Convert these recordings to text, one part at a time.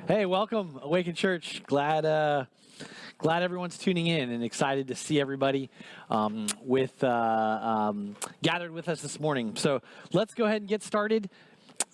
Hey, welcome, Awaken Church. Glad everyone's tuning in and excited to see everybody gathered with us this morning. So let's go ahead and get started.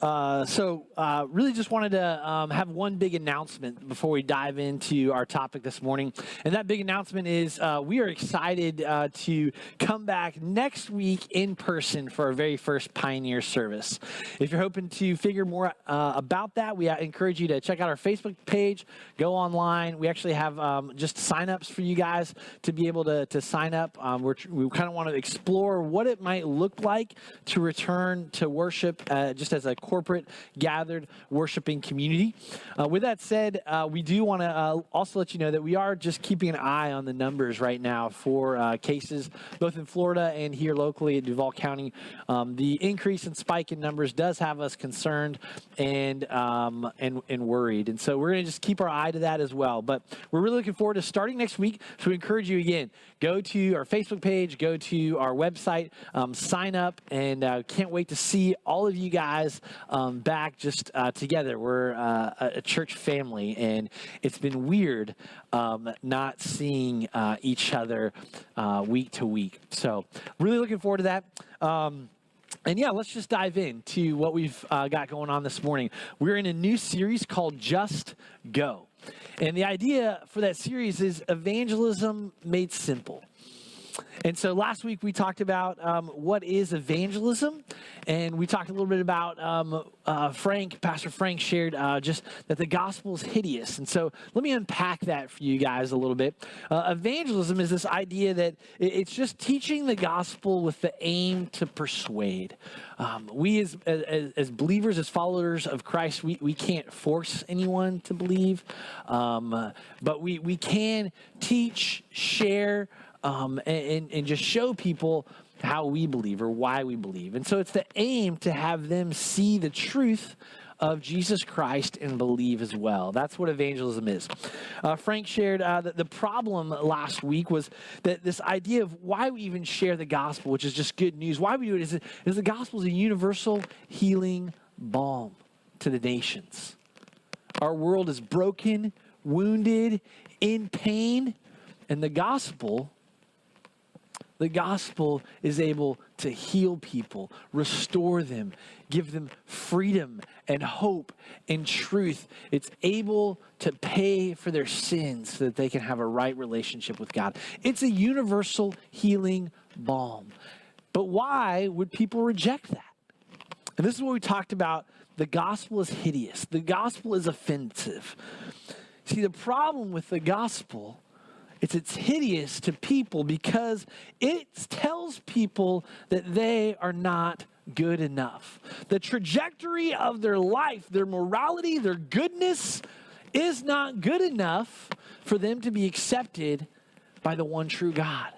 Really just wanted to have one big announcement before we dive into our topic this morning. And that big announcement is we are excited to come back next week in person for our very first Pioneer service. If you're hoping to figure more about that, we encourage you to check out our Facebook page, go online. We actually have just signups for you guys to be able to sign up. We kind of want to explore what it might look like to return to worship just as a corporate gathered worshiping community. With that said, we do want to also let you know that we are just keeping an eye on the numbers right now for cases, both in Florida and here locally in Duval County. The increase and spike in numbers does have us concerned and worried. And so we're going to just keep our eye to that as well. But we're really looking forward to starting next week. So we encourage you again, go to our Facebook page, go to our website, sign up, and can't wait to see all of you guys back just together. We're a church family, and it's been weird not seeing each other week to week. So really looking forward to that. And yeah, let's just dive into what we've got going on this morning. We're in a new series called Just Go. And the idea for that series is evangelism made simple. And so last week we talked about what is evangelism, and we talked a little bit about Pastor Frank shared just that the gospel is hideous. And so let me unpack that for you guys a little bit. Evangelism is this idea that it's just teaching the gospel with the aim to persuade. We as believers, as followers of Christ, we can't force anyone to believe, but we can teach, share, and just show people how we believe or why we believe. And so it's the aim to have them see the truth of Jesus Christ and believe as well. That's what evangelism is. Frank shared that the problem last week was that this idea of why we even share the gospel, which is just good news, why we do it is the gospel is a universal healing balm to the nations. Our world is broken, wounded, in pain, and the gospel is able to heal people, restore them, give them freedom and hope and truth. It's able to pay for their sins so that they can have a right relationship with God. It's a universal healing balm. But why would people reject that? And this is what we talked about. The gospel is hideous. The gospel is offensive. See, the problem with the gospel, it's hideous to people because it tells people that they are not good enough. The trajectory of their life, their morality, their goodness is not good enough for them to be accepted by the one true God.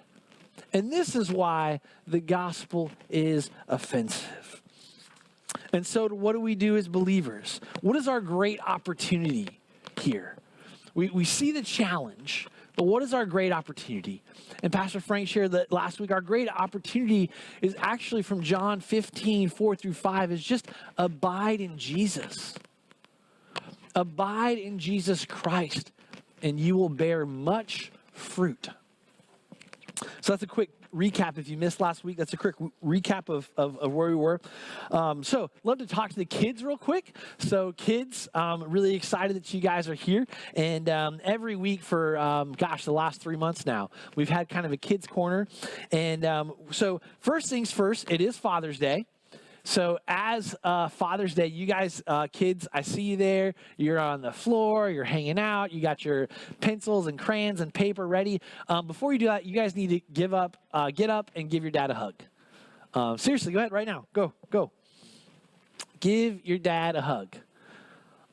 And this is why the gospel is offensive. And so what do we do as believers? What is our great opportunity here? We see the challenge, but what is our great opportunity? And Pastor Frank shared that last week. Our great opportunity is actually from John 15, 4-5, is just abide in Jesus. Abide in Jesus Christ, and you will bear much fruit. So that's a quick recap. If you missed last week, that's a quick recap of where we were. So love to talk to the kids real quick. So kids, really excited that you guys are here. And every week for, the last 3 months now, we've had kind of a kids corner. And so first things first, it is Father's Day. So as Father's Day, you guys, kids, I see you there. You're on the floor. You're hanging out. You got your pencils and crayons and paper ready. Before you do that, you guys need to get up and give your dad a hug. Seriously, go ahead right now. Go. Give your dad a hug.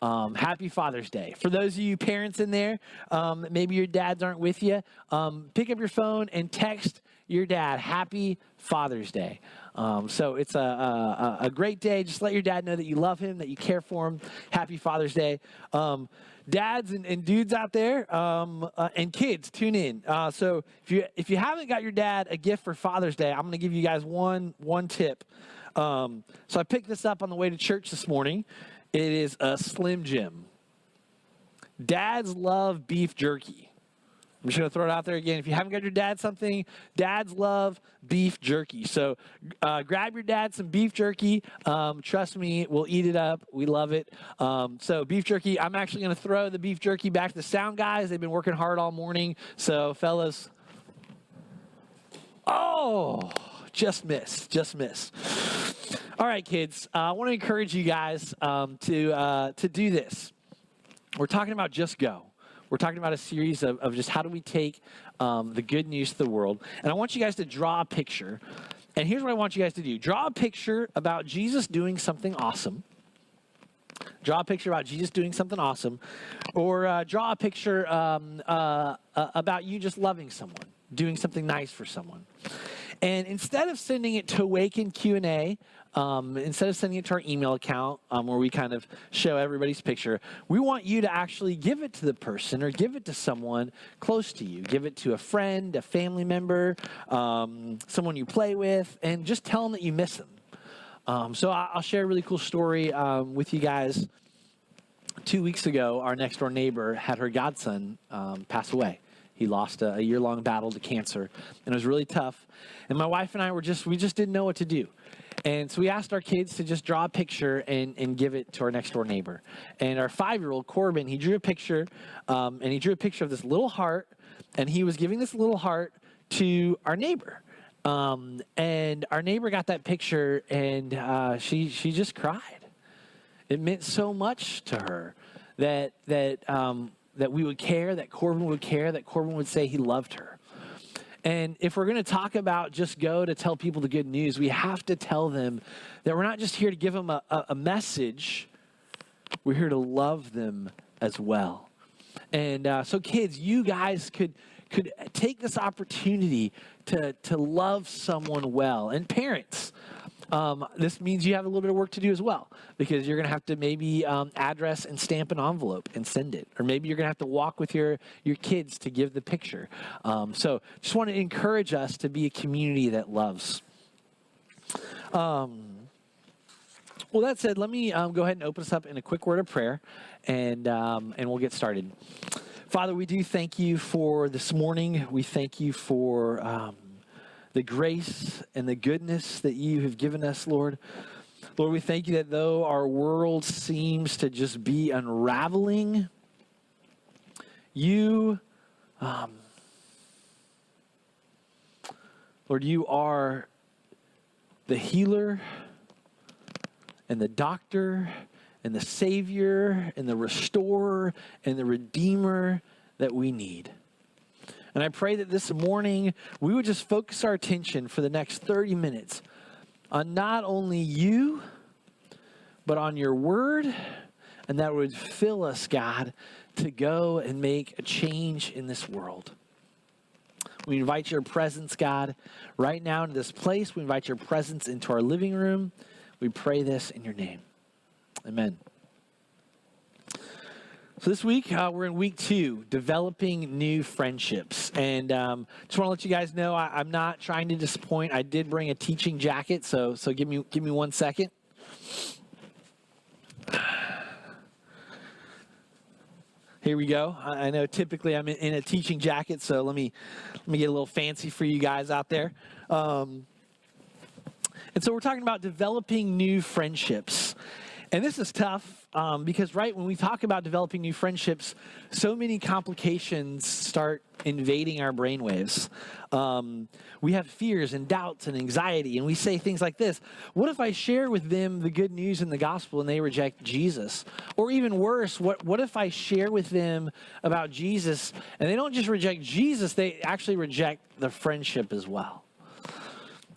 Happy Father's Day. For those of you parents in there, maybe your dads aren't with you, pick up your phone and text your dad, Happy Father's Day. So it's a great day. Just let your dad know that you love him, that you care for him. Happy Father's Day. Dads and dudes out there, and kids, tune in. So if you haven't got your dad a gift for Father's Day, I'm going to give you guys one tip. So I picked this up on the way to church this morning. It is a Slim Jim. Dads love beef jerky. I'm just going to throw it out there again. If you haven't got your dad something, dads love beef jerky. So grab your dad some beef jerky. Trust me, we'll eat it up. We love it. So beef jerky, I'm actually going to throw the beef jerky back to the sound guys. They've been working hard all morning. So fellas, oh, just missed. All right, kids, I want to encourage you guys to do this. We're talking about Just Go. We're talking about a series of just how do we take the good news to the world. And I want you guys to draw a picture. And here's what I want you guys to do. Draw a picture about Jesus doing something awesome. Draw a picture about Jesus doing something awesome. Or draw a picture about you just loving someone, doing something nice for someone. And instead of sending it to Awaken Q&A, instead of sending it to our email account where we kind of show everybody's picture, we want you to actually give it to the person or give it to someone close to you. Give it to a friend, a family member, someone you play with, and just tell them that you miss them. So I'll share a really cool story with you guys. 2 weeks ago, our next door neighbor had her godson pass away. He lost a year-long battle to cancer, and it was really tough. And my wife and I we just didn't know what to do. And so we asked our kids to just draw a picture and give it to our next door neighbor. And our 5-year-old, Corbin, he drew a picture, and he drew a picture of this little heart, and he was giving this little heart to our neighbor. And our neighbor got that picture, and she just cried. It meant so much to her that we would care, that Corbin would care, that Corbin would say he loved her. And if we're going to talk about Just Go to tell people the good news, we have to tell them that we're not just here to give them a message, we're here to love them as well. And so kids, you guys could take this opportunity to love someone well. And parents, this means you have a little bit of work to do as well, because you're going to have to maybe address and stamp an envelope and send it. Or maybe you're going to have to walk with your kids to give the picture. So just want to encourage us to be a community that loves. Well, that said, let me go ahead and open us up in a quick word of prayer, and we'll get started. Father, we do thank you for this morning. We thank you for the grace and the goodness that you have given us, Lord. Lord, we thank you that though our world seems to just be unraveling, you, Lord, you are the healer and the doctor and the savior and the restorer and the redeemer that we need. And I pray that this morning we would just focus our attention for the next 30 minutes on not only you, but on your word, and that would fill us, God, to go and make a change in this world. We invite your presence, God, right now into this place. We invite your presence into our living room. We pray this in your name. Amen. So this week, we're in week 2, developing new friendships. And just want to let you guys know, I'm not trying to disappoint. I did bring a teaching jacket, so give me 1 second. Here we go. I know typically I'm in a teaching jacket, so let me get a little fancy for you guys out there. And so we're talking about developing new friendships. And this is tough because, right, when we talk about developing new friendships, so many complications start invading our brainwaves. We have fears and doubts and anxiety, and we say things like this: what if I share with them the good news in the gospel and they reject Jesus? Or even worse, what if I share with them about Jesus and they don't just reject Jesus, they actually reject the friendship as well?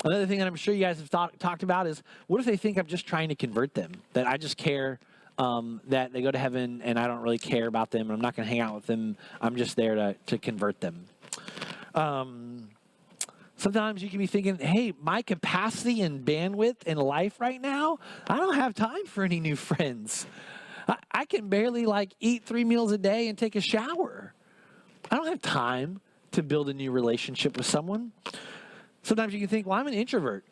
Another thing that I'm sure you guys have talked about is, what if they think I'm just trying to convert them, that I just care that they go to heaven and I don't really care about them, and I'm not going to hang out with them. I'm just there to convert them. Sometimes you can be thinking, hey, my capacity and bandwidth in life right now, I don't have time for any new friends. I can barely eat 3 meals a day and take a shower. I don't have time to build a new relationship with someone. Sometimes you can think, well, I'm an introvert.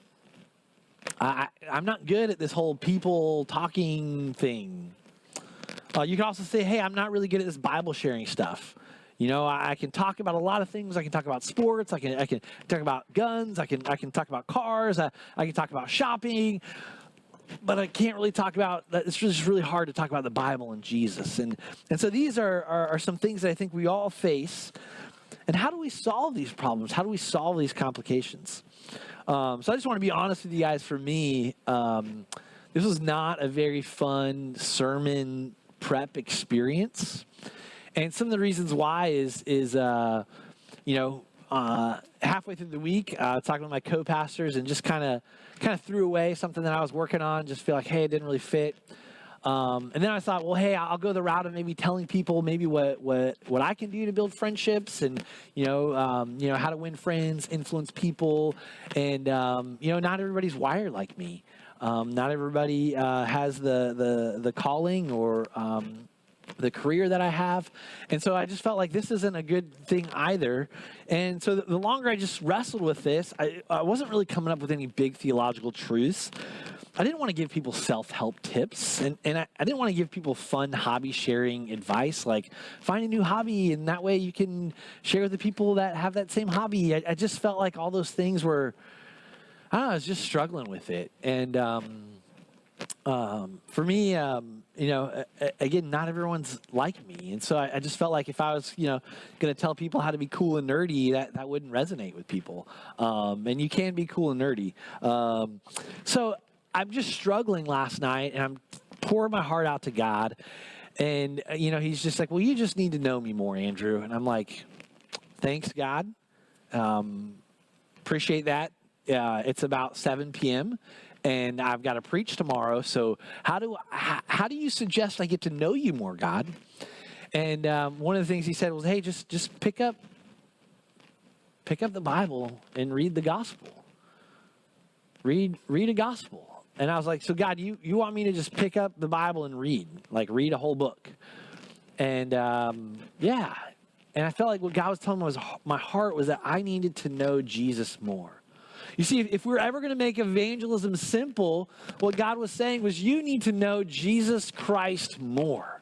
I'm not good at this whole people talking thing. You can also say, hey, I'm not really good at this Bible sharing stuff. You know, I can talk about a lot of things. I can talk about sports. I can talk about guns. I can talk about cars. I can talk about shopping. But I can't really talk about that. It's just really hard to talk about the Bible and Jesus. And so these are some things that I think we all face. And how do we solve these problems? How do we solve these complications? So I just want to be honest with you guys. For me, this was not a very fun sermon prep experience. And some of the reasons why is halfway through the week, talking with my co-pastors and just kind of threw away something that I was working on, just feel like, hey, it didn't really fit. And then I thought, well, hey, I'll go the route of maybe telling people maybe what I can do to build friendships and, how to win friends, influence people. And, not everybody's wired like me. Not everybody has the calling or the career that I have. And so I just felt like this isn't a good thing either. And so the longer I just wrestled with this, I wasn't really coming up with any big theological truths. I didn't want to give people self-help tips. And I didn't want to give people fun hobby sharing advice, like find a new hobby and that way you can share with the people that have that same hobby. I just felt like all those things were, I was just struggling with it. And for me, again, not everyone's like me. And so I just felt like if I was, going to tell people how to be cool and nerdy, that wouldn't resonate with people. And you can be cool and nerdy. So I'm just struggling last night, and I'm pouring my heart out to God. And, he's just like, well, you just need to know me more, Andrew. And I'm like, thanks, God. Appreciate that. It's about 7 p.m., and I've got to preach tomorrow. So how do you suggest I get to know you more, God? And one of the things he said was, hey, just pick up the Bible and read the gospel. Read a gospel. And I was like, so God, you want me to just pick up the Bible and read a whole book? And yeah. And I felt like what God was telling me was my heart was that I needed to know Jesus more. You see, if we're ever going to make evangelism simple, what God was saying was you need to know Jesus Christ more.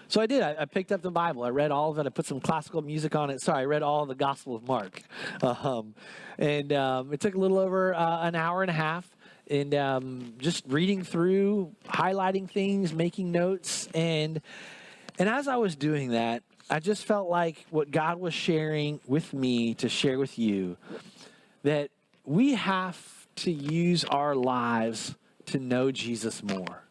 So I did. I picked up the Bible. I read all of it. I put some classical music on it. Sorry, I read all of the Gospel of Mark. And it took a little over an hour and a half. And just reading through, highlighting things, making notes. And as I was doing that, I just felt like what God was sharing with me to share with you, that we have to use our lives to know Jesus more.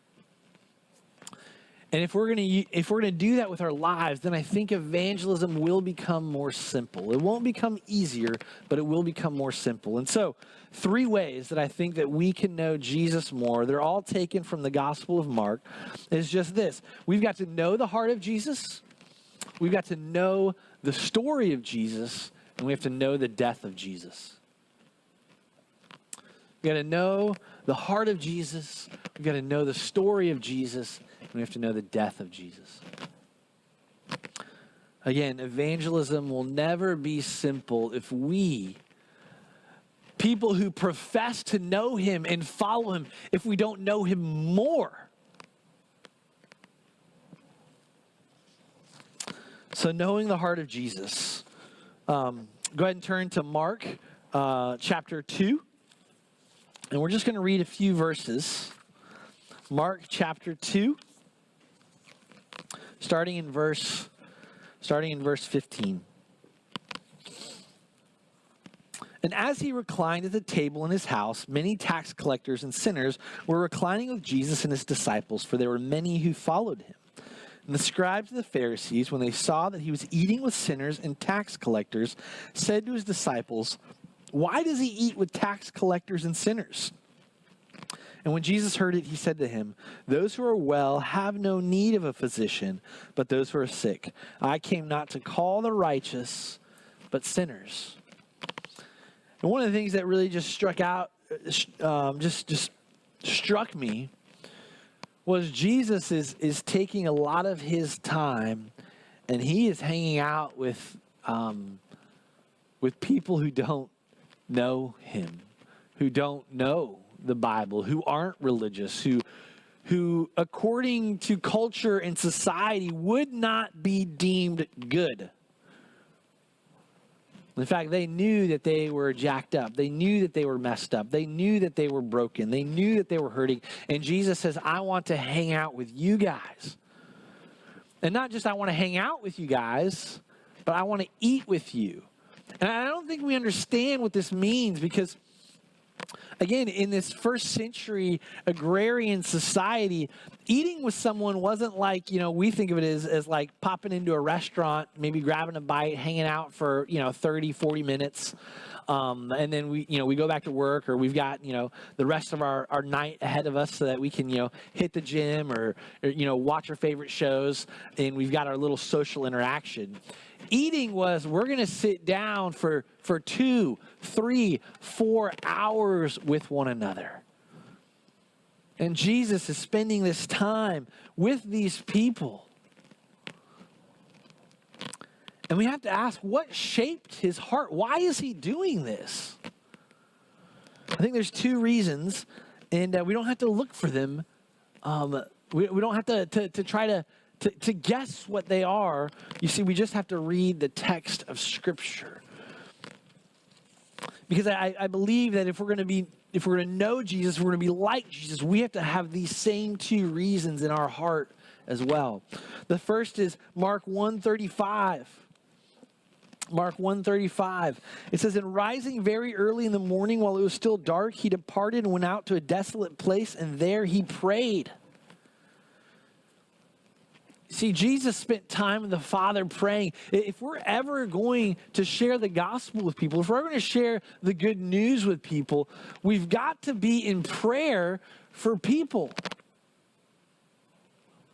And if we're gonna do that with our lives, then I think evangelism will become more simple. It won't become easier, but it will become more simple. And so, 3 ways that I think that we can know Jesus more, they're all taken from the Gospel of Mark, is just this. We've got to know the heart of Jesus, we've got to know the story of Jesus, and we have to know the death of Jesus. We've got to know the heart of Jesus, we've got to know the story of Jesus, and we have to know the death of Jesus. Again, evangelism will never be simple if we, people who profess to know him and follow him, if we don't know him more. So knowing the heart of Jesus. Go ahead and turn to Mark chapter 2. And we're just going to read a few verses. Mark chapter 2. Starting in verse 15. And as he reclined at the table in his house, many tax collectors and sinners were reclining with Jesus and his disciples, for there were many who followed him. And the scribes and the Pharisees, when they saw that he was eating with sinners and tax collectors, said to his disciples, "Why does he eat with tax collectors and sinners?" And when Jesus heard it, he said to him, "Those who are well have no need of a physician, but those who are sick. I came not to call the righteous, but sinners." And one of the things that really just struck me was Jesus is taking a lot of his time, and he is hanging out with people who don't know him, who don't know the Bible, who aren't religious, who who, according to culture and society, would not be deemed good. In fact, they knew that they were jacked up. They knew that they were messed up. They knew that they were broken. They knew that they were hurting. And Jesus says, I want to hang out with you guys. And not just I want to hang out with you guys, but I want to eat with you. And I don't think we understand what this means because, again, in this first century agrarian society, eating with someone wasn't like, we think of it as like popping into a restaurant, maybe grabbing a bite, hanging out for, 30, 40 minutes. And then we go back to work, or we've got, the rest of our night ahead of us so that we can, hit the gym or watch our favorite shows, and we've got our little social interaction. Eating was, we're going to sit down for 2, 3, 4 hours with one another. And Jesus is spending this time with these people. And we have to ask, what shaped his heart? Why is he doing this? I think there's 2 reasons, and we don't have to look for them. We don't have to try to guess what they are. You see, we just have to read the text of Scripture. Because I believe that if we're going to know Jesus, we're going to be like Jesus, we have to have these same 2 reasons in our heart as well. The first is Mark 1:35. Mark 1:35. It says, "And rising very early in the morning while it was still dark, he departed and went out to a desolate place, and there he prayed." See, Jesus spent time with the Father praying. If we're ever going to share the gospel with people, if we're ever going to share the good news with people, we've got to be in prayer for people.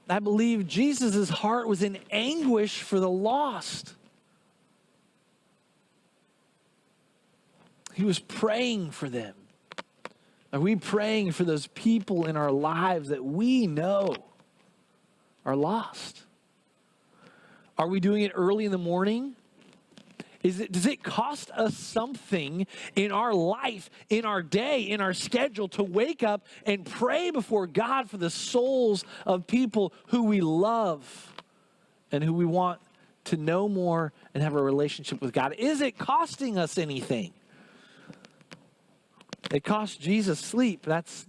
I believe Jesus' heart was in anguish for the lost. He was praying for them. Are we praying for those people in our lives that we know are lost? Are we doing it early in the morning? Does it cost us something in our life, in our day, in our schedule to wake up and pray before God for the souls of people who we love and who we want to know more and have a relationship with God? Is it costing us anything? It cost Jesus sleep. That's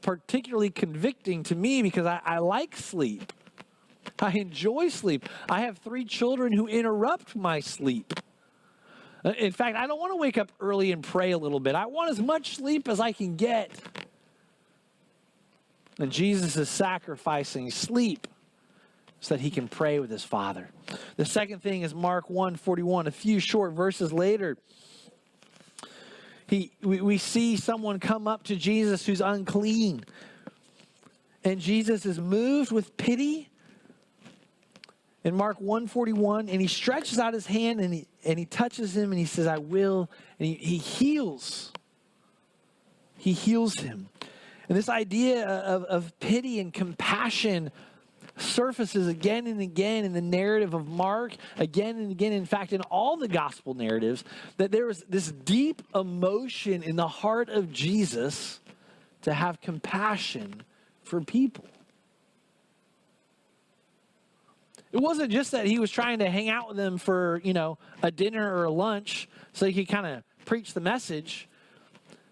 particularly convicting to me because I like sleep. I enjoy sleep. I have 3 children who interrupt my sleep. In fact, I don't want to wake up early and pray a little bit. I want as much sleep as I can get. And Jesus is sacrificing sleep so that he can pray with his Father. The second thing is Mark 1:41, a few short verses later. We see someone come up to Jesus who's unclean. And Jesus is moved with pity. In Mark 1:41, and he stretches out his hand and he touches him and he says, I will. And he heals. He heals him. And this idea of pity and compassion surfaces again and again in the narrative of Mark, again and again, in fact, in all the gospel narratives, that there was this deep emotion in the heart of Jesus to have compassion for people. It wasn't just that he was trying to hang out with them for, a dinner or a lunch so he could kind of preach the message.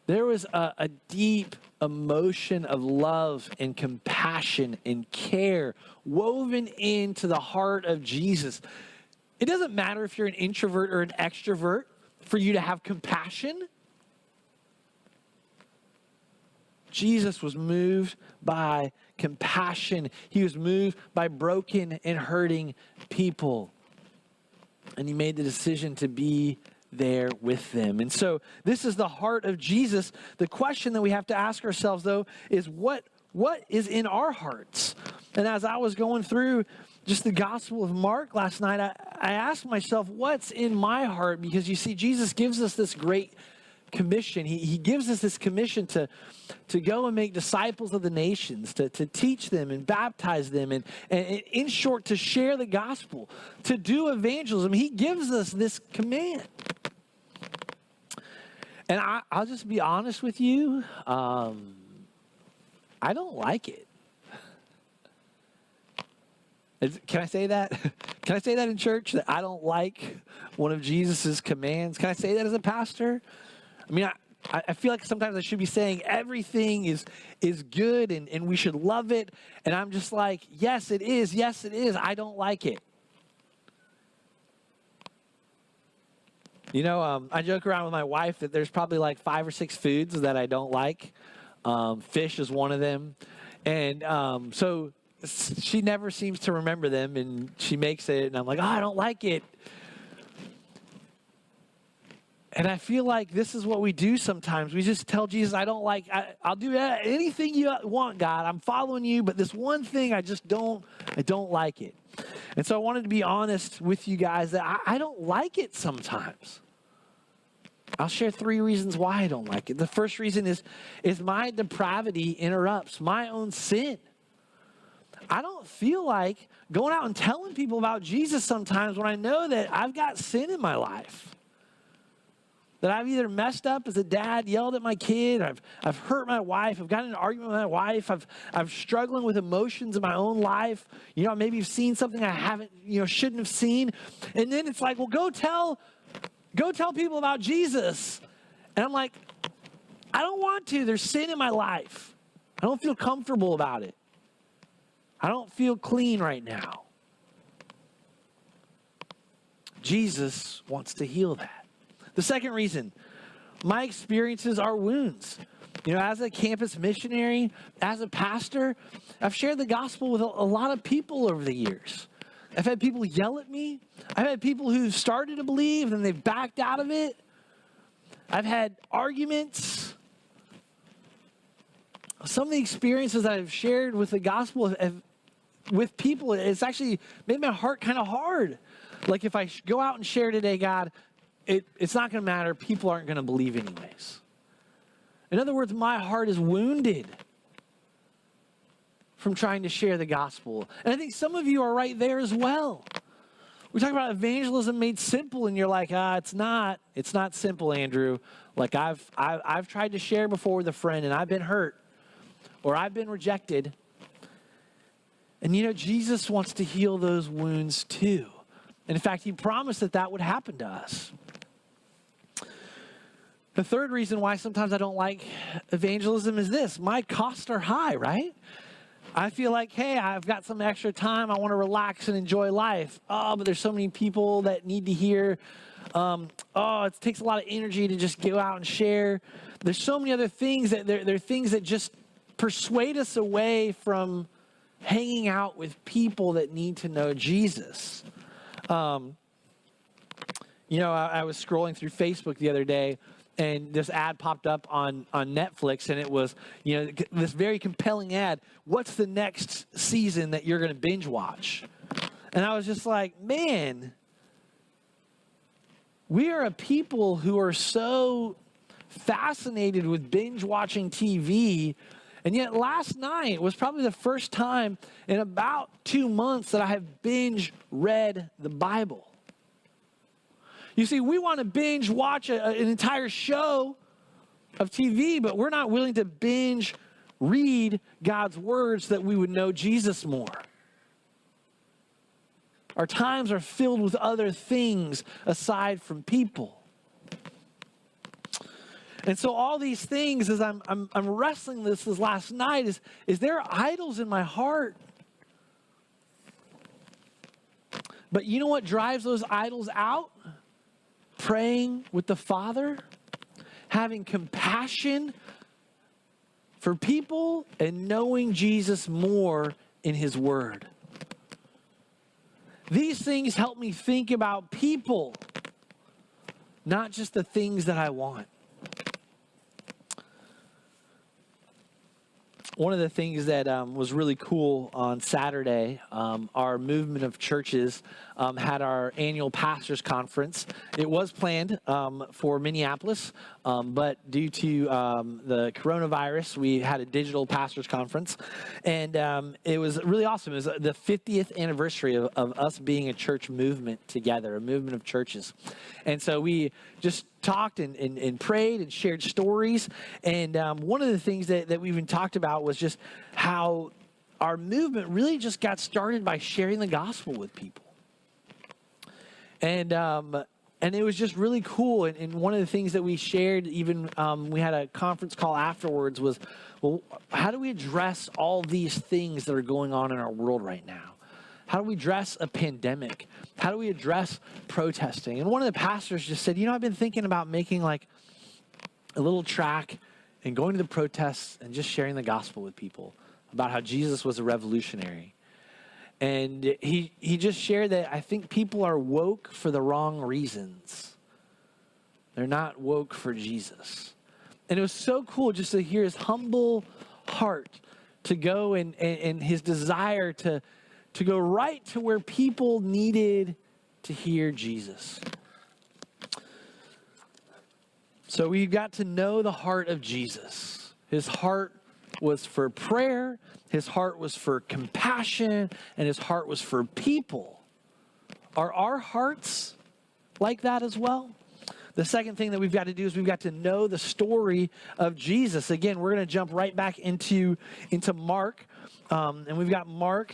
There was a deep emotion of love and compassion and care woven into the heart of Jesus. It doesn't matter if you're an introvert or an extrovert for you to have compassion. Jesus was moved by compassion. He was moved by broken and hurting people. And he made the decision to be there with them. And so this is the heart of Jesus. The question that we have to ask ourselves, though, is what is in our hearts? And as I was going through just the Gospel of Mark last night, I asked myself, what's in my heart? Because you see, Jesus gives us this great commission. He gives us this commission to go and make disciples of the nations, to teach them and baptize them, and in short, to share the gospel, to do evangelism. He gives us this command. And I'll just be honest with you. I don't like it. Can I say that? Can I say that in church, that I don't like one of Jesus's commands? Can I say that as a pastor? I mean, I feel like sometimes I should be saying everything is good and we should love it. And I'm just like, yes, it is. Yes, it is. I don't like it. You know, I joke around with my wife that there's probably like 5 or 6 foods that I don't like. Fish is one of them. And so she never seems to remember them, and she makes it, and I'm like, oh, I don't like it. And I feel like this is what we do sometimes. We just tell Jesus, I don't like, I'll do anything you want, God. I'm following you, but this one thing I don't like it. And so I wanted to be honest with you guys that I don't like it sometimes. I'll share 3 reasons why I don't like it. The first reason is my depravity interrupts my own sin. I don't feel like going out and telling people about Jesus sometimes when I know that I've got sin in my life. That I've either messed up as a dad, yelled at my kid, I've hurt my wife, I've gotten in an argument with my wife, I'm struggling with emotions in my own life. You know, maybe you've seen something I haven't, shouldn't have seen. And then it's like, well, go tell people about Jesus. And I'm like, I don't want to. There's sin in my life. I don't feel comfortable about it. I don't feel clean right now. Jesus wants to heal that. The second reason, my experiences are wounds. You know, as a campus missionary, as a pastor, I've shared the gospel with a lot of people over the years. I've had people yell at me. I've had people who started to believe and they've backed out of it. I've had arguments. Some of the experiences that I've shared with the gospel with people, it's actually made my heart kind of hard. Like if I go out and share today, God, it's not going to matter. People aren't going to believe anyways. In other words, my heart is wounded from trying to share the gospel. And I think some of you are right there as well. We talk about evangelism made simple, and you're like, it's not simple, Andrew. Like I've tried to share before with a friend, and I've been hurt, or I've been rejected. And Jesus wants to heal those wounds too. And in fact, he promised that would happen to us. The third reason why sometimes I don't like evangelism is this. My costs are high, right? I feel like, hey, I've got some extra time. I want to relax and enjoy life. Oh, but there's so many people that need to hear. It takes a lot of energy to just go out and share. There's so many other things that there are things that just persuade us away from hanging out with people that need to know Jesus. I was scrolling through Facebook the other day, and this ad popped up on Netflix, and it was, this very compelling ad. What's the next season that you're going to binge watch? And I was just like, man, we are a people who are so fascinated with binge watching TV. And yet last night was probably the first time in about 2 months that I have binge read the Bible. You see, we want to binge watch an entire show of TV, but we're not willing to binge read God's words so that we would know Jesus more. Our times are filled with other things aside from people. And so all these things, as I'm wrestling this last night, is there idols in my heart? But you know what drives those idols out? Praying with the Father, having compassion for people, and knowing Jesus more in his word. These things help me think about people, not just the things that I want. One of the things that was really cool on Saturday, our movement of churches had our annual pastors conference. It was planned for Minneapolis, but due to the coronavirus, we had a digital pastors conference. And it was really awesome. It was the 50th anniversary of us being a church movement together, a movement of churches. And so we just talked and prayed and shared stories. And one of the things that we even talked about was just how our movement really just got started by sharing the gospel with people. And it was just really cool. And one of the things that we shared, even we had a conference call afterwards, was, well, how do we address all these things that are going on in our world right now? How do we address a pandemic? How do we address protesting? And one of the pastors just said, I've been thinking about making like a little track and going to the protests and just sharing the gospel with people about how Jesus was a revolutionary. And he just shared that I think people are woke for the wrong reasons. They're not woke for Jesus. And it was so cool just to hear his humble heart to go and his desire to go right to where people needed to hear Jesus. So we got to know the heart of Jesus. His heart was for prayer, his heart was for compassion, and his heart was for people. Are our hearts like that as well? The second thing that we've got to do is we've got to know the story of Jesus. Again, we're going to jump right back into Mark. And we've got Mark.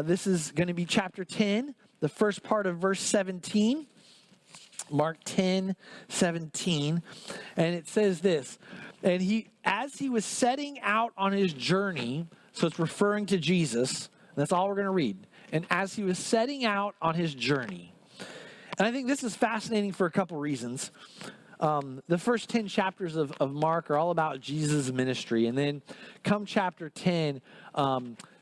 This is going to be chapter 10, the first part of verse 17. Mark 10:17. And it says this. And as he was setting out on his journey, so it's referring to Jesus. That's all we're going to read. And as he was setting out on his journey. And I think this is fascinating for a couple reasons. The first 10 chapters of Mark are all about Jesus' ministry. And then come chapter 10,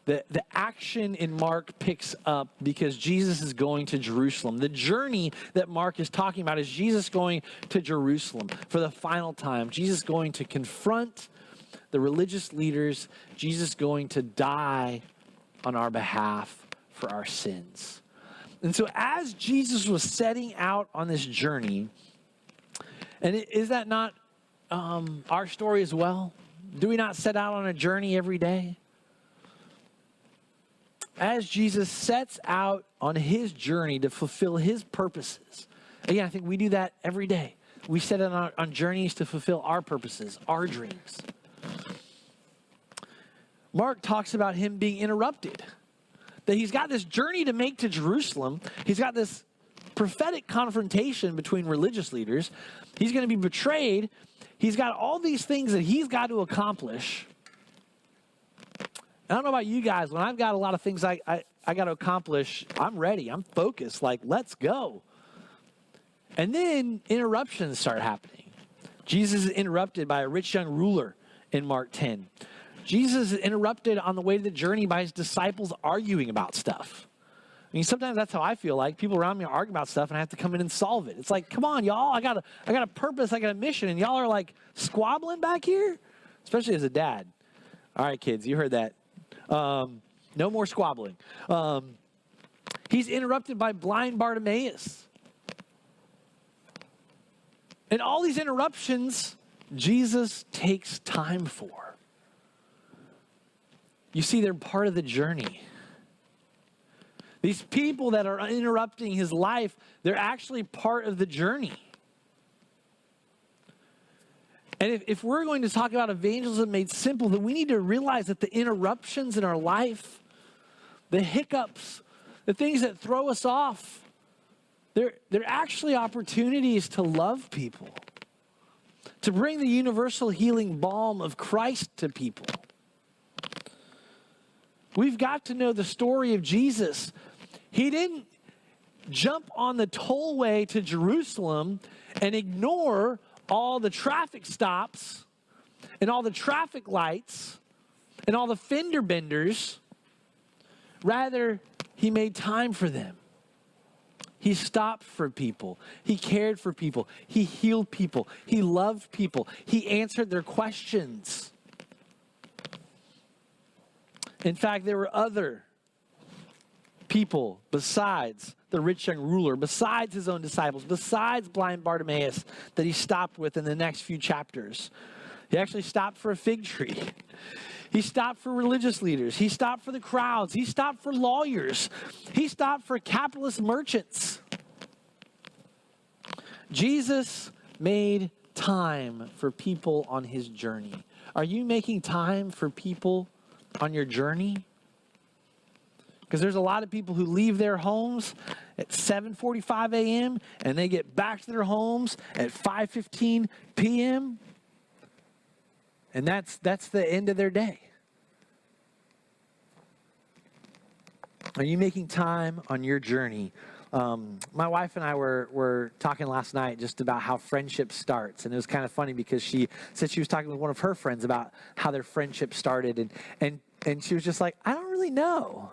the action in Mark picks up because Jesus is going to Jerusalem. The journey that Mark is talking about is Jesus going to Jerusalem for the final time. Jesus going to confront the religious leaders. Jesus going to die on our behalf for our sins. And so as Jesus was setting out on this journey, and is that not our story as well? Do we not set out on a journey every day? As Jesus sets out on his journey to fulfill his purposes. Again, I think we do that every day. We set out on journeys to fulfill our purposes, our dreams. Mark talks about him being interrupted. That he's got this journey to make to Jerusalem. He's got this prophetic confrontation between religious leaders. He's going to be betrayed. He's got all these things that he's got to accomplish. I don't know about you guys. When I've got a lot of things I got to accomplish, I'm ready. I'm focused. Like, let's go. And then interruptions start happening. Jesus is interrupted by a rich young ruler in Mark 10. Jesus is interrupted on the way to the journey by his disciples arguing about stuff. I mean, sometimes that's how I feel like. People around me are arguing about stuff and I have to come in and solve it. It's like, come on, y'all. I got a purpose. I got a mission. And y'all are like squabbling back here, especially as a dad. All right, kids, you heard that. No more squabbling. He's interrupted by blind Bartimaeus. And all these interruptions, Jesus takes time for. You see, they're part of the journey. These people that are interrupting his life, they're actually part of the journey. And if we're going to talk about evangelism made simple, then we need to realize that the interruptions in our life, the hiccups, the things that throw us off, they're actually opportunities to love people, to bring the universal healing balm of Christ to people. We've got to know the story of Jesus. He didn't jump on the tollway to Jerusalem and ignore all the traffic stops and all the traffic lights and all the fender benders. Rather, he made time for them. He stopped for people. He cared for people. He healed people. He loved people. He answered their questions. In fact, there were other people besides the rich young ruler, besides his own disciples, besides blind Bartimaeus that he stopped with in the next few chapters. He actually stopped for a fig tree. He stopped for religious leaders. He stopped for the crowds. He stopped for lawyers. He stopped for capitalist merchants. Jesus made time for people on his journey? Are you making time for people on your journey? Because there's a lot of people who leave their homes at 7:45 a.m. and they get back to their homes at 5:15 p.m. And that's the end of their day. Are you making time on your journey? My wife and I were talking last night just about how friendship starts. And it was kind of funny because she said she was talking with one of her friends about how their friendship started. And she was just like, I don't really know.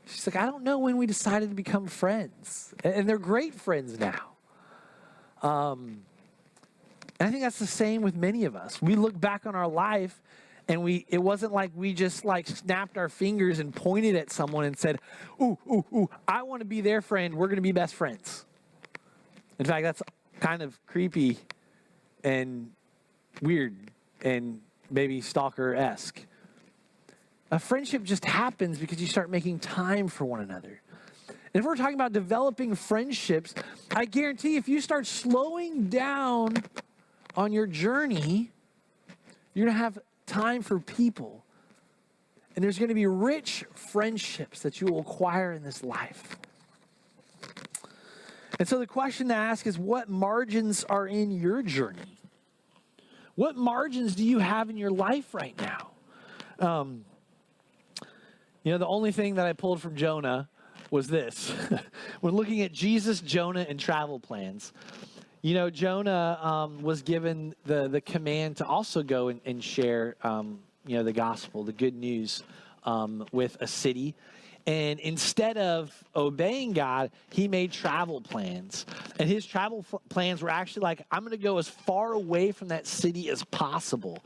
She's like, I don't know when we decided to become friends. And they're great friends now. And I think that's the same with many of us. We look back on our life and it wasn't like we just like snapped our fingers and pointed at someone and said, ooh, I want to be their friend. We're going to be best friends. In fact, that's kind of creepy and weird and maybe stalker-esque. A friendship just happens because you start making time for one another. And if we're talking about developing friendships, I guarantee if you start slowing down on your journey, you're going to have time for people. And there's going to be rich friendships that you will acquire in this life. And so the question to ask is, what margins are in your journey? What margins do you have in your life right now? The only thing that I pulled from Jonah was this. When looking at Jesus, Jonah, and travel plans, Jonah was given the command to also go and share, the gospel, the good news with a city. And instead of obeying God, he made travel plans. And his travel plans were actually like, I'm going to go as far away from that city as possible.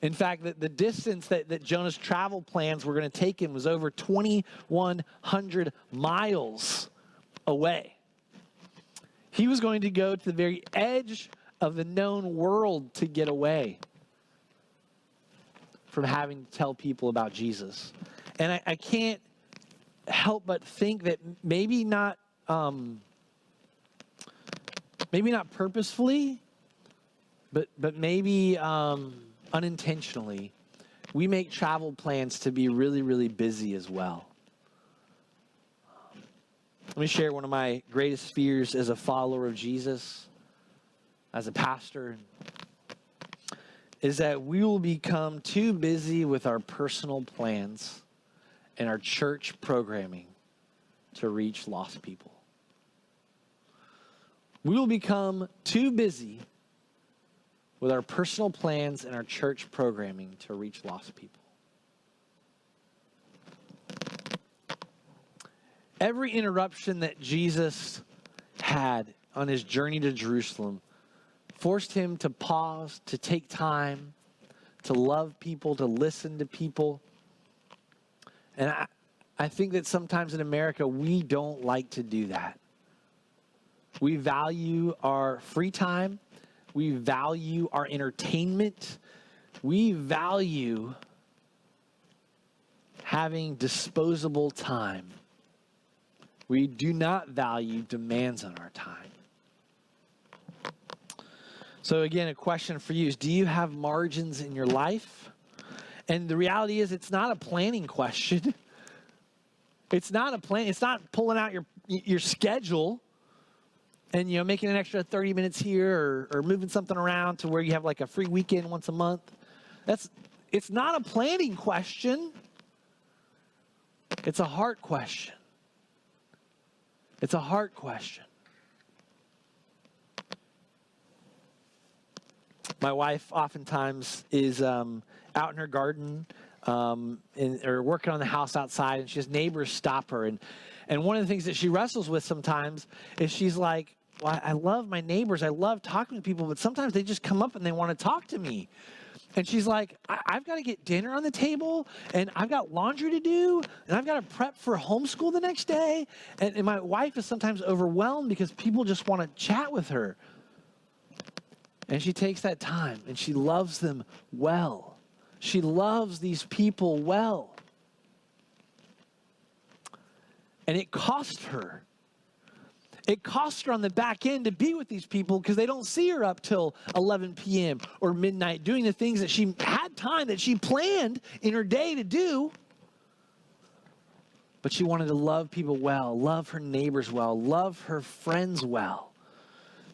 In fact, the distance that Jonah's travel plans were going to take him was over 2,100 miles away. He was going to go to the very edge of the known world to get away from having to tell people about Jesus. And I can't help but think that maybe not purposefully, but maybe unintentionally, we make travel plans to be really, really busy as well. Let me share one of my greatest fears as a follower of Jesus, as a pastor, is that we will become too busy with our personal plans and our church programming to reach lost people. We will become too busy with our personal plans and our church programming to reach lost people. Every interruption that Jesus had on his journey to Jerusalem forced him to pause, to take time, to love people, to listen to people. And I think that sometimes in America, we don't like to do that. We value our free time. We value our entertainment. We value having disposable time. We do not value demands on our time. So again, a question for you is, do you have margins in your life? And the reality is, it's not a planning question. It's not a plan. It's not pulling out your schedule and making an extra 30 minutes here or moving something around to where you have like a free weekend once a month. It's not a planning question. It's a heart question. It's a heart question. My wife oftentimes is out in her garden or working on the house outside, and she has neighbors stop her. And one of the things that she wrestles with sometimes is she's like, well, I love my neighbors. I love talking to people, but sometimes they just come up and they want to talk to me. And she's like, I've got to get dinner on the table, and I've got laundry to do, and I've got to prep for homeschool the next day. And my wife is sometimes overwhelmed because people just want to chat with her. And she takes that time, and she loves them well. She loves these people well. And it cost her. It cost her on the back end to be with these people because they don't see her up till 11 p.m. or midnight doing the things that she had time, that she planned in her day to do. But she wanted to love people well, love her neighbors well, love her friends well.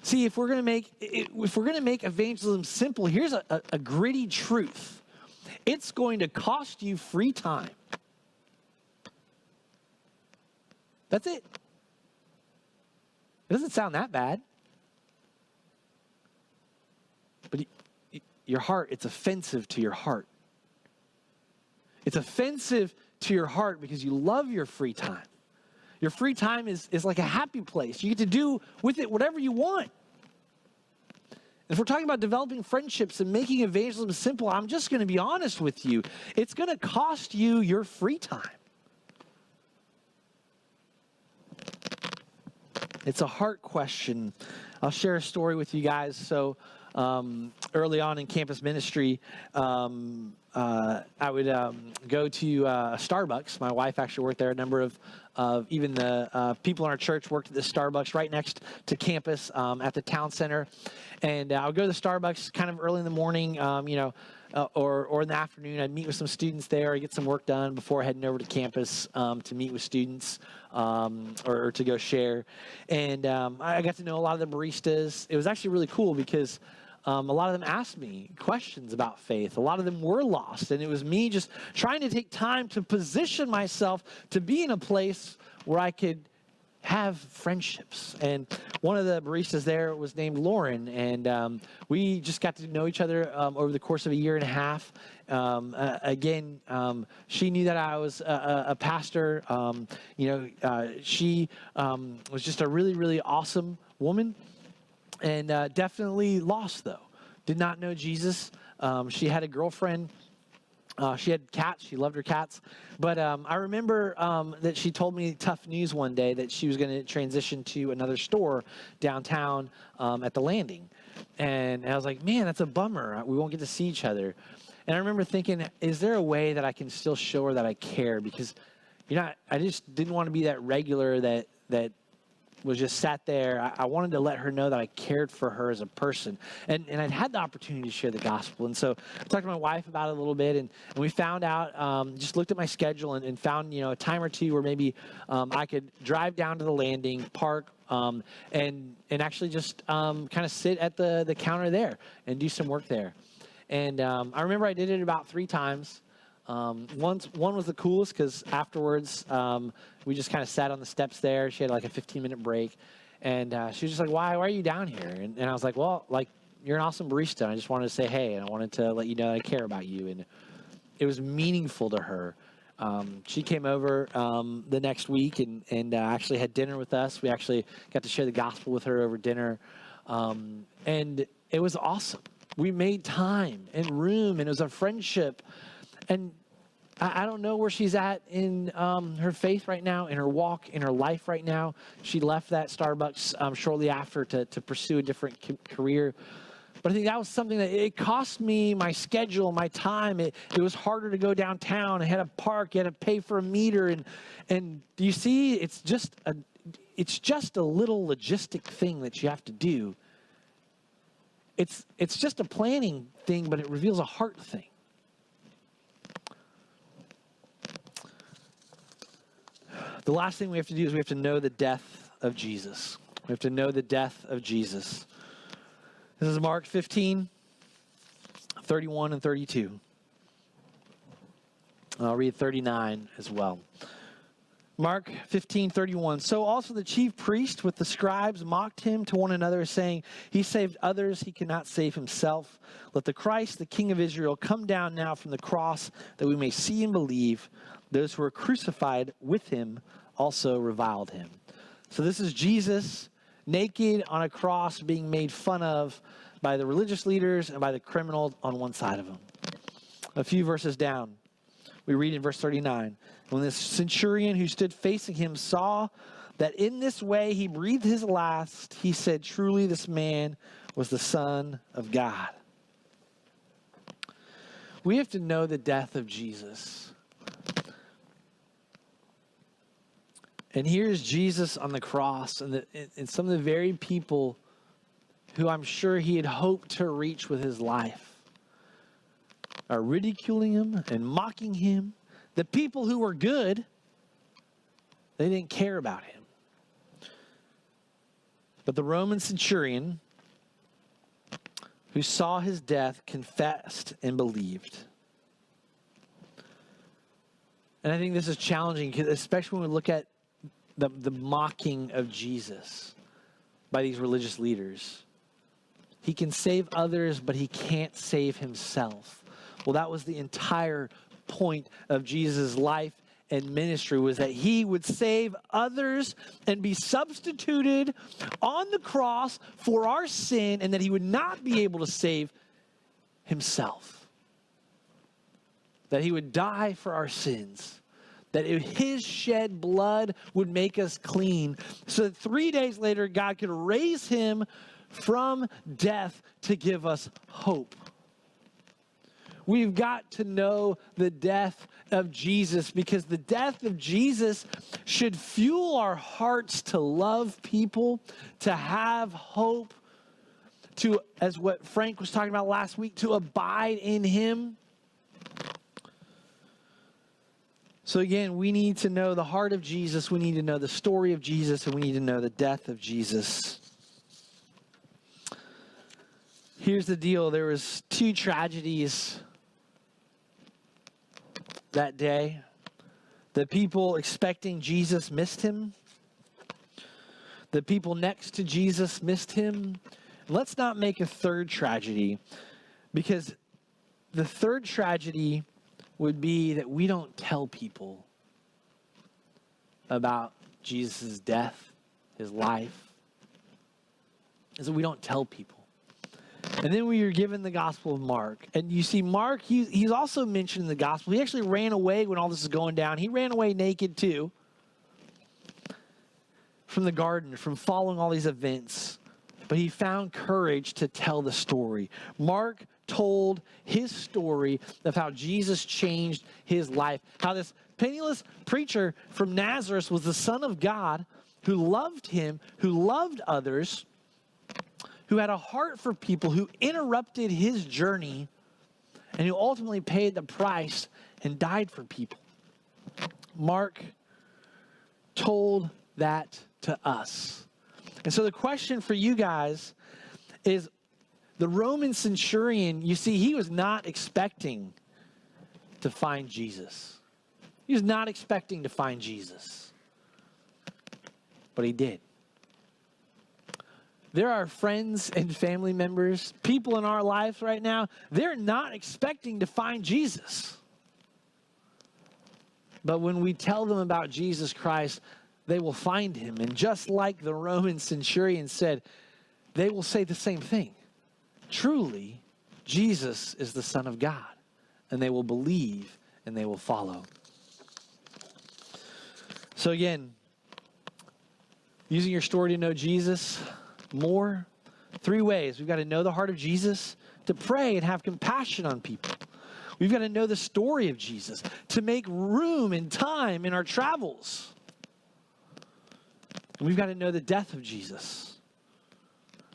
See, if we're going to make evangelism simple, here's a gritty truth. It's going to cost you free time. That's it. It doesn't sound that bad. But your heart, it's offensive to your heart. It's offensive to your heart because you love your free time. Your free time is like a happy place. You get to do with it whatever you want. If we're talking about developing friendships and making evangelism simple, I'm just going to be honest with you. It's going to cost you your free time. It's a heart question. I'll share a story with you guys. So early on in campus ministry, I would go to Starbucks. My wife actually worked there. A number of even the people in our church worked at the Starbucks right next to campus at the town center. And I would go to the Starbucks kind of early in the morning, or in the afternoon. I'd meet with some students there, get some work done before heading over to campus to meet with students or to go share. And I got to know a lot of the baristas. It was actually really cool because a lot of them asked me questions about faith. A lot of them were lost. And it was me just trying to take time to position myself to be in a place where I could have friendships. And one of the baristas there was named Lauren, and we just got to know each other over the course of a year and a half. She knew that I was a pastor. She was just a really, really awesome woman, and definitely lost, though. Did not know Jesus. She had a girlfriend. She had cats. She loved her cats. But I remember that she told me tough news one day that she was going to transition to another store downtown at the Landing. And I was like, man, that's a bummer. We won't get to see each other. And I remember thinking, is there a way that I can still show her that I care? Because, I just didn't want to be that regular that was just sat there. I wanted to let her know that I cared for her as a person. And I'd had the opportunity to share the gospel. And so I talked to my wife about it a little bit, and we found out, just looked at my schedule and found, a time or two where maybe I could drive down to the Landing, park, and actually just kind of sit at the counter there and do some work there. And I remember I did it about 3 times. One was the coolest because afterwards we just kind of sat on the steps there. She had like a 15-minute break, and she was just like, why are you down here? And I was like, well, you're an awesome barista. I just wanted to say hey, and I wanted to let you know that I care about you. And it was meaningful to her. She came over the next week and actually had dinner with us. We actually got to share the gospel with her over dinner, and it was awesome. We made time and room, and it was a friendship. And I don't know where she's at in her faith right now, in her walk, in her life right now. She left that Starbucks shortly after to pursue a different career. But I think that was something that it cost me my schedule, my time. It was harder to go downtown. I had to park. You had to pay for a meter. And do you see, it's just a little logistic thing that you have to do. It's just a planning thing, but it reveals a heart thing. The last thing we have to do is we have to know the death of Jesus. We have to know the death of Jesus. This is Mark 15, 31 and 32. I'll read 39 as well. Mark 15:31. So also the chief priest with the scribes mocked him to one another, saying, he saved others, he cannot save himself. Let the Christ, the King of Israel, come down now from the cross, that we may see and believe. Those who were crucified with him also reviled him. So this is Jesus naked on a cross being made fun of by the religious leaders and by the criminals on one side of him. A few verses down, we read in verse 39. When the centurion who stood facing him saw that in this way he breathed his last, he said, truly this man was the Son of God. We have to know the death of Jesus. And here's Jesus on the cross, and some of the very people who I'm sure he had hoped to reach with his life are ridiculing him and mocking him. The people who were good, they didn't care about him. But the Roman centurion who saw his death confessed and believed. And I think this is challenging, especially when we look at the mocking of Jesus by these religious leaders. He can save others, but he can't save himself. Well, that was the entire point of Jesus' life and ministry, was that he would save others and be substituted on the cross for our sin, and that he would not be able to save himself. That he would die for our sins. That his shed blood would make us clean, so that 3 days later God could raise him from death to give us hope. We've got to know the death of Jesus, because the death of Jesus should fuel our hearts to love people, to have hope, to, as what Frank was talking about last week, to abide in him. So again, we need to know the heart of Jesus, we need to know the story of Jesus, and we need to know the death of Jesus. Here's the deal. There was 2 tragedies that day. The people expecting Jesus missed him. The people next to Jesus missed him. Let's not make a third tragedy, because the third tragedy would be that we don't tell people about Jesus' death, his life. Is that we don't tell people. And then we are given the Gospel of Mark. And you see, Mark, he's also mentioned in the Gospel. He actually ran away when all this is going down. He ran away naked too from the garden, from following all these events. But he found courage to tell the story. Mark told his story of how Jesus changed his life. How this penniless preacher from Nazareth was the Son of God, who loved him, who loved others, who had a heart for people, who interrupted his journey, and who ultimately paid the price and died for people. Mark told that to us. And so the question for you guys is, the Roman centurion, you see, he was not expecting to find Jesus. He was not expecting to find Jesus. But he did. There are friends and family members, people in our lives right now, they're not expecting to find Jesus. But when we tell them about Jesus Christ, they will find him. And just like the Roman centurion said, they will say the same thing. Truly, Jesus is the Son of God. And they will believe and they will follow. So again, using your story to know Jesus more, 3 ways. We've got to know the heart of Jesus, to pray and have compassion on people. We've got to know the story of Jesus, to make room and time in our travels. And we've got to know the death of Jesus.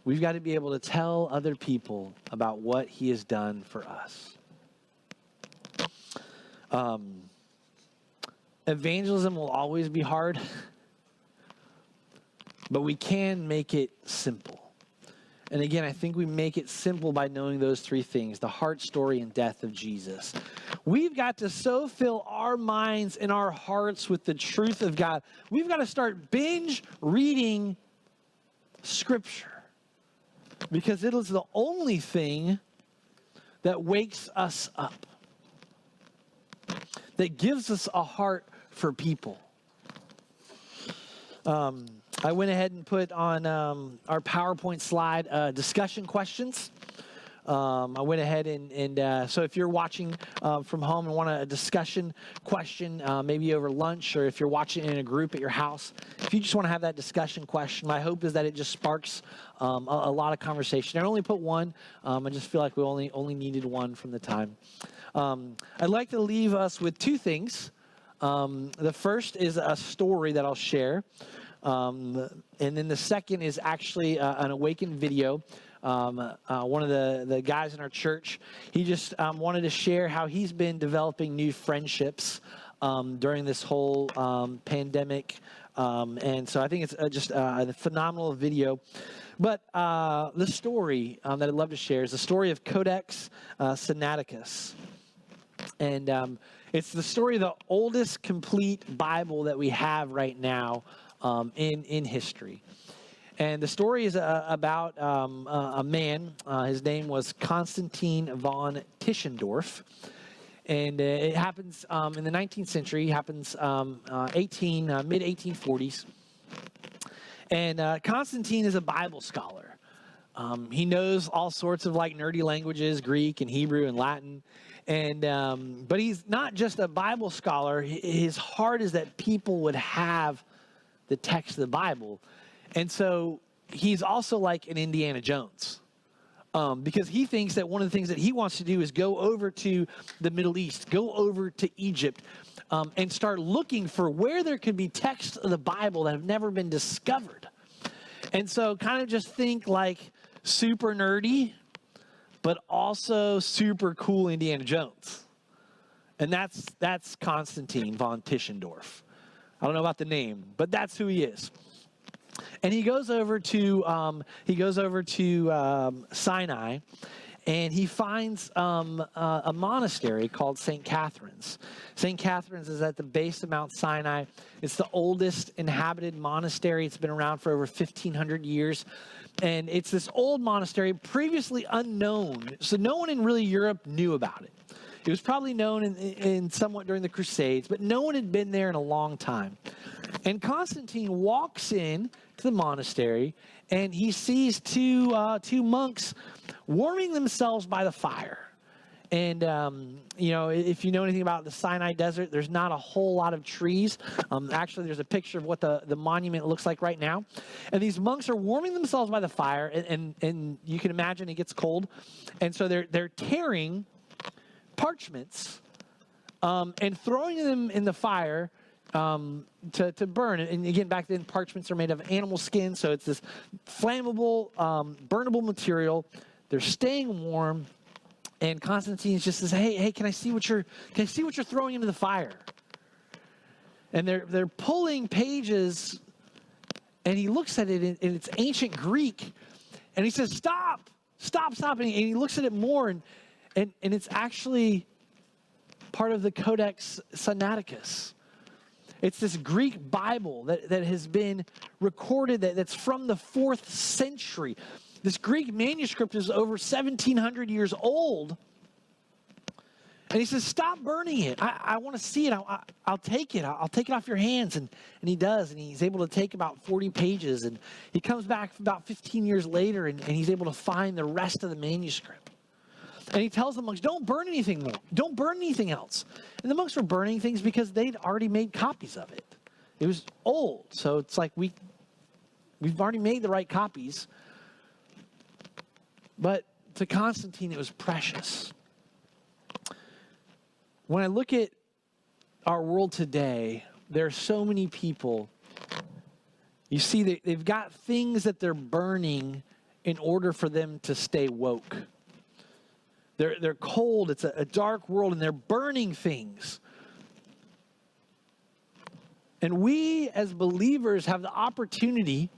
We've got to be able to tell other people about what he has done for us. Evangelism will always be hard, but we can make it simple. And again, I think we make it simple by knowing those 3 things: the heart, story, and death of Jesus. We've got to so fill our minds and our hearts with the truth of God. We've got to start binge reading Scripture, because it is the only thing that wakes us up, that gives us a heart for people. I went ahead and put on our PowerPoint slide discussion questions. I went ahead and so if you're watching from home and want a discussion question, maybe over lunch, or if you're watching in a group at your house, if you just want to have that discussion question, my hope is that it just sparks a lot of conversation. I only put one. I just feel like we only needed one from the time. I'd like to leave us with 2 things. The first is a story that I'll share. And then the second is actually an awakened video. One of the guys in our church, he just wanted to share how he's been developing new friendships during this whole pandemic. And so I think it's just a phenomenal video. But the story that I'd love to share is the story of Codex Sinaiticus. And it's the story of the oldest complete Bible that we have right now in history. And the story is about a man. His name was Constantine von Tischendorf. And it happens in the 19th century. It happens mid-1840s. And Constantine is a Bible scholar. He knows all sorts of like nerdy languages, Greek and Hebrew and Latin. And but he's not just a Bible scholar. His heart is that people would have the text of the Bible. And so he's also like an Indiana Jones. Because he thinks that one of the things that he wants to do is go over to the Middle East, go over to Egypt, and start looking for where there could be texts of the Bible that have never been discovered. And so kind of just think like super nerdy, but also super cool Indiana Jones. And that's Constantine von Tischendorf. I don't know about the name, but that's who he is. And he goes over to Sinai, and he finds a monastery called St. Catherine's. St. Catherine's is at the base of Mount Sinai. It's the oldest inhabited monastery. It's been around for over 1,500 years. And it's this old monastery, previously unknown. So no one in really Europe knew about it. It was probably known in somewhat during the Crusades, but no one had been there in a long time. And Constantine walks in to the monastery, and he sees two monks warming themselves by the fire. And, if you know anything about the Sinai Desert, there's not a whole lot of trees. Actually, there's a picture of what the monument looks like right now. And these monks are warming themselves by the fire, and you can imagine it gets cold. And so they're tearing parchments and throwing them in the fire to burn. And again, back then, parchments are made of animal skin, so it's this flammable, burnable material. They're staying warm, and Constantine just says, "Hey, can I see what you're throwing into the fire?" And they're pulling pages, and he looks at it in its ancient Greek, and he says, "Stop!" And he looks at it more, and it's actually part of the Codex Sinaiticus. It's this Greek Bible that has been recorded that's from the 4th century. This Greek manuscript is over 1,700 years old. And he says, "Stop burning it. I want to see it. I'll take it. I'll take it off your hands." And he does. And he's able to take about 40 pages. And he comes back about 15 years later, and he's able to find the rest of the manuscript. And he tells the monks, "Don't burn anything more. Don't burn anything else." And the monks were burning things because they'd already made copies of it. It was old. So it's like we've already made the right copies. But to Constantine, it was precious. When I look at our world today, there are so many people. You see, they've got things that they're burning in order for them to stay woke. They're cold. It's a dark world, and they're burning things. And we, as believers, have the opportunity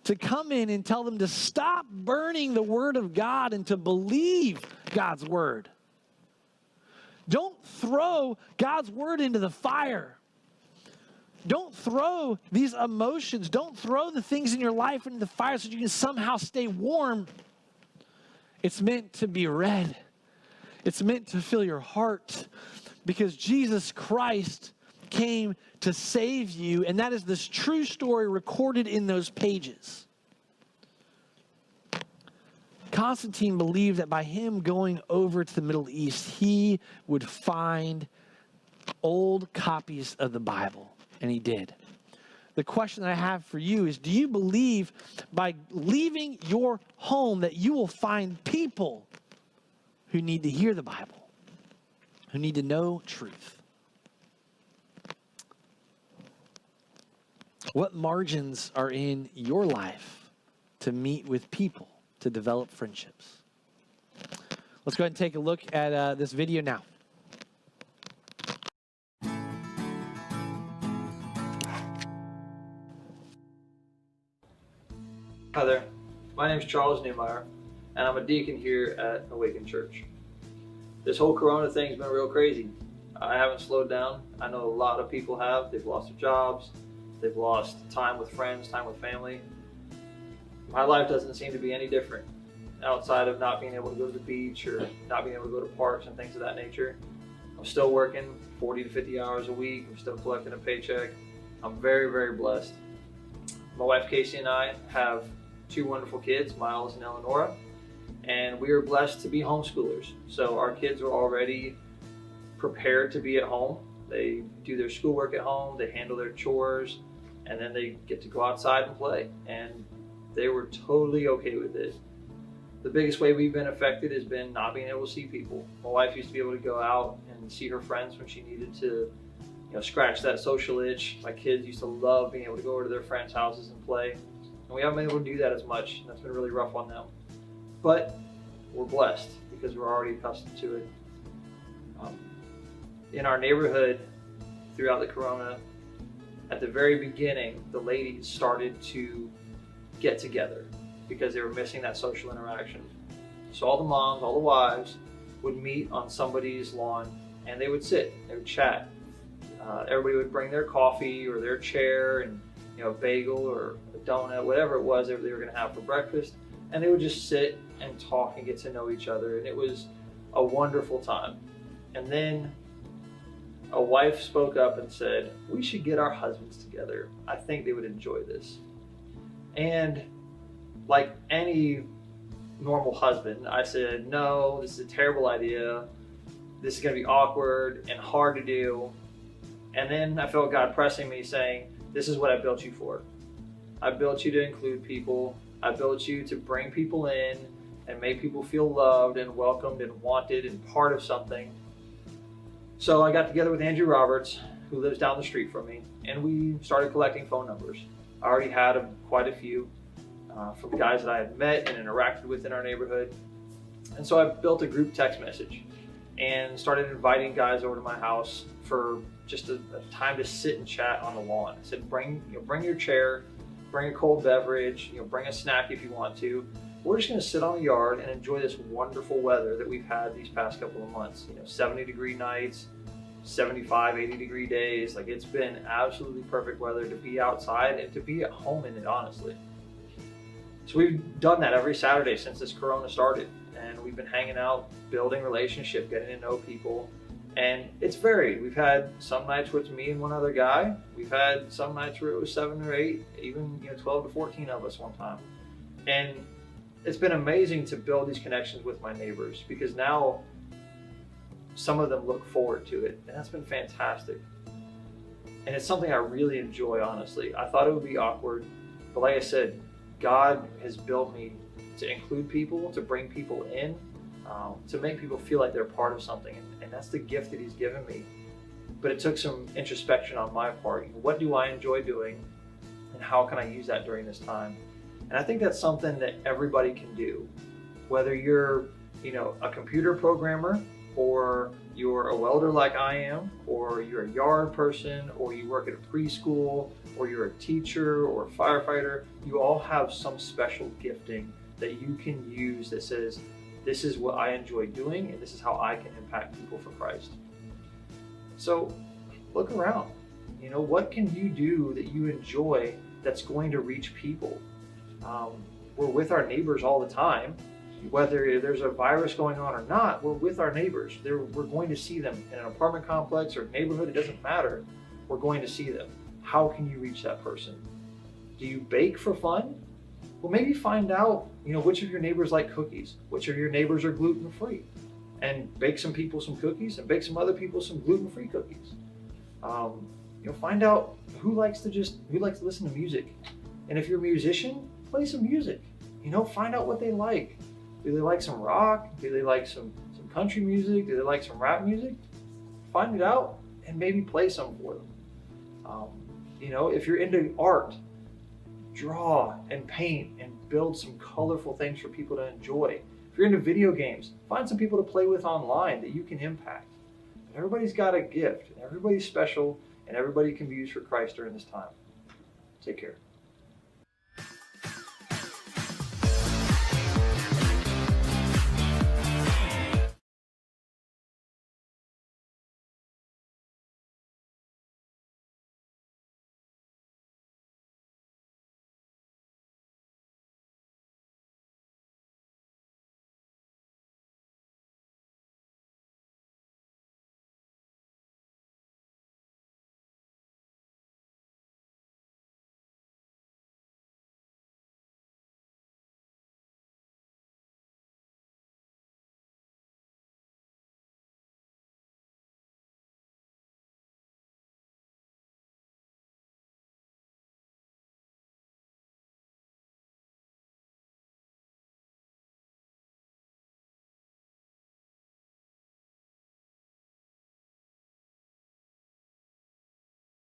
to come in and tell them to stop burning the Word of God and to believe God's Word. Don't throw God's Word into the fire. Don't throw these emotions. Don't throw the things in your life into the fire so you can somehow stay warm. It's meant to be read. It's meant to fill your heart, because Jesus Christ came to save you, and that is this true story recorded in those pages. Constantine believed that by him going over to the Middle East, he would find old copies of the Bible, and he did. The question that I have for you is, do you believe by leaving your home that you will find people who need to hear the Bible, who need to know truth? What margins are in your life to meet with people, to develop friendships? Let's go ahead and take a look at this video now. Hi there, my name is Charles Newmeyer, and I'm a deacon here at Awaken Church. This whole Corona thing's been real crazy. I haven't slowed down. I know a lot of people have. They've lost their jobs, they've lost time with friends, time with family. My life doesn't seem to be any different, outside of not being able to go to the beach or not being able to go to parks and things of that nature. I'm still working 40 to 50 hours a week. I'm still collecting a paycheck. I'm very, very blessed. My wife Casey and I have 2 wonderful kids, Miles and Eleonora, and we are blessed to be homeschoolers. So our kids are already prepared to be at home. They do their schoolwork at home, they handle their chores, and then they get to go outside and play. And they were totally okay with it. The biggest way we've been affected has been not being able to see people. My wife used to be able to go out and see her friends when she needed to, scratch that social itch. My kids used to love being able to go over to their friends' houses and play. And we haven't been able to do that as much, and that's been really rough on them. But we're blessed because we're already accustomed to it. In our neighborhood, throughout the Corona, at the very beginning, the ladies started to get together because they were missing that social interaction. So all the moms, all the wives would meet on somebody's lawn and they would sit, they would chat. Everybody would bring their coffee or their chair and a bagel or a donut, whatever it was that they were going to have for breakfast, and they would just sit and talk and get to know each other, and it was a wonderful time. And then a wife spoke up and said, we should get our husbands together. I think they would enjoy this. And like any normal husband, I said, no, this is a terrible idea. This is going to be awkward and hard to do. And then I felt God pressing me saying, this is what I built you for. I built you to include people. I built you to bring people in and make people feel loved and welcomed and wanted and part of something. So I got together with Andrew Roberts, who lives down the street from me, and we started collecting phone numbers. I already had quite a few from guys that I had met and interacted with in our neighborhood. And so I built a group text message and started inviting guys over to my house for just a time to sit and chat on the lawn. I said, bring your chair, bring a cold beverage, bring a snack if you want to. We're just going to sit on the yard and enjoy this wonderful weather that we've had these past couple of months. 70-degree nights, 75, 80-degree days. Like, it's been absolutely perfect weather to be outside and to be at home in it, honestly. So we've done that every Saturday since this Corona started, and we've been hanging out, building relationship, getting to know people, and it's varied. We've had some nights where it's me and one other guy. We've had some nights where it was 7 or 8, even 12 to 14 of us one time. And it's been amazing to build these connections with my neighbors, because now some of them look forward to it, and that's been fantastic. And it's something I really enjoy, honestly. I thought it would be awkward, but like I said, God has built me to include people, to bring people in, to make people feel like they're part of something, and that's the gift that He's given me. But it took some introspection on my part. What do I enjoy doing, and how can I use that during this time? And I think that's something that everybody can do, whether you're, a computer programmer, or you're a welder like I am, or you're a yard person, or you work at a preschool, or you're a teacher or a firefighter. You all have some special gifting that you can use that says, this is what I enjoy doing, and this is how I can impact people for Christ. So look around. What can you do that you enjoy that's going to reach people? We're with our neighbors all the time. Whether there's a virus going on or not, we're with our neighbors. We're going to see them in an apartment complex or neighborhood. It doesn't matter. We're going to see them. How can you reach that person? Do you bake for fun? Well, maybe find out, which of your neighbors like cookies, which of your neighbors are gluten-free, and bake some people some cookies and bake some other people some gluten-free cookies. Find out who likes to listen to music. And if you're a musician, play some music. Find out what they like. Do they like some rock? Do they like some country music? Do they like some rap music? Find it out and maybe play some for them. You know, if you're into art, draw and paint and build some colorful things for people to enjoy. If you're into video games, find some people to play with online that you can impact. But everybody's got a gift, and everybody's special, and everybody can be used for Christ during this time. Take care.